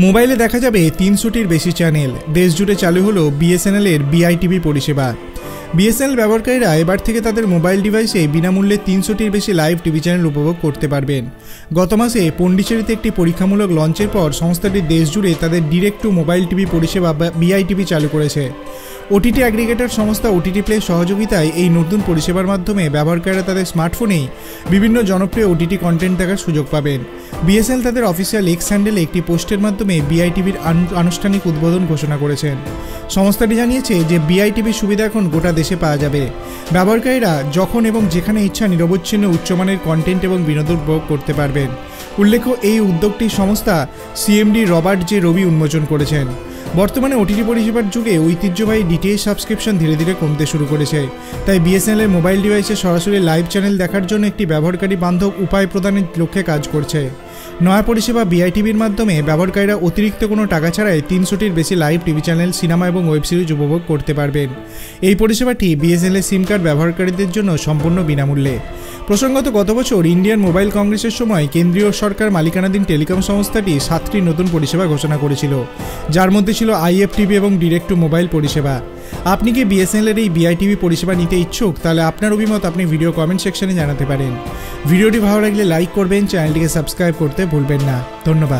মোবাইলে দেখা যাবে ৩০০টির বেশি চ্যানেল। দেশ জুড়ে চালু হলো বিএসএনএল এর বিআইটিভি পরিষেবা। বিএসএনএল ব্যবহারকারীরা এবার থেকে তাদের মোবাইল ডিভাইসে বিনামূল্যে ৩০০টির বেশি লাইভ টিভি চ্যানেল উপভোগ করতে পারবেন। গত মাসে পন্ডিচেরিতে একটি পরীক্ষামূলক লঞ্চের পর সংস্থাটি দেশ জুড়ে তাদের ডিরেক্ট টু মোবাইল টিভি পরিষেবা বিআইটিভি চালু করেছে। ওটিটি অ্যাগ্রিগেটর সংস্থা ওটিটি প্লের সহযোগিতায় এই নতুন পরিষেবার মাধ্যমে ব্যবহারকারীরা তাদের স্মার্টফোনেই বিভিন্ন জনপ্রিয় ওটিটি কন্টেন্ট দেখার সুযোগ পাবেন। বিএসএনএল তাদের অফিসিয়াল এক্স হ্যান্ডেলে একটি পোস্টের মাধ্যমে বিআইটিভির আনুষ্ঠানিক উদ্বোধন ঘোষণা করেছেন। সংস্থাটি জানিয়েছে যে বিআইটিভির সুবিধা এখন গোটা দেশে পাওয়া যাবে। ব্যবহারকারীরা যখন এবং যেখানে ইচ্ছা নিরবচ্ছিন্ন উচ্চমানের কন্টেন্ট এবং বিনোদন উপভোগ করতে পারবেন। উল্লেখ্য, এই উদ্যোগটি সংস্থা সিএমডি রবার্ট জে রবি উন্মোচন করেছেন। বর্তমানে ওটিটি পরিষেবার যুগে ঐতিহ্যবাহী ডিটিএইচ সাবস্ক্রিপশন ধীরে ধীরে কমতে শুরু করেছে। তাই বিএসএনএলের মোবাইল ডিভাইসে সরাসরি লাইভ চ্যানেল দেখার জন্য একটি ব্যবহারকারী বান্ধব উপায় প্রদানের লক্ষ্যে কাজ করছে। নয়া পরিষেবা বিআইটিভির মাধ্যমে ব্যবহারকারীরা অতিরিক্ত কোনো টাকা ছাড়াই ৩০০টির বেশি লাইভ টিভি চ্যানেল, সিনেমা এবং ওয়েব সিরিজ উপভোগ করতে পারবেন। এই পরিষেবাটি বিএসএনএল সিম কার্ড ব্যবহারকারীদের জন্য সম্পূর্ণ বিনামূল্যে। প্রসঙ্গত, গত বছর ইন্ডিয়ান মোবাইল কংগ্রেসের সময় কেন্দ্রীয় সরকার মালিকানাধীন টেলিকম সংস্থাটি 7টি নতুন পরিষেবা ঘোষণা করেছিল, যার মধ্যে ছিল আইএফটিভি এবং ডিরেক্ট টু মোবাইল পরিষেবা। আপনি কি বিএসএনএলের এই বিআইটিভি পরিষেবা নিতে ইচ্ছুক? তাহলে আপনার অভিমত আপনি ভিডিও কমেন্ট সেকশনে জানাতে পারেন। ভিডিওটি ভালো লাগলে লাইক করবেন, চ্যানেলটিকে সাবস্ক্রাইব করতে ভুলবেন না। ধন্যবাদ।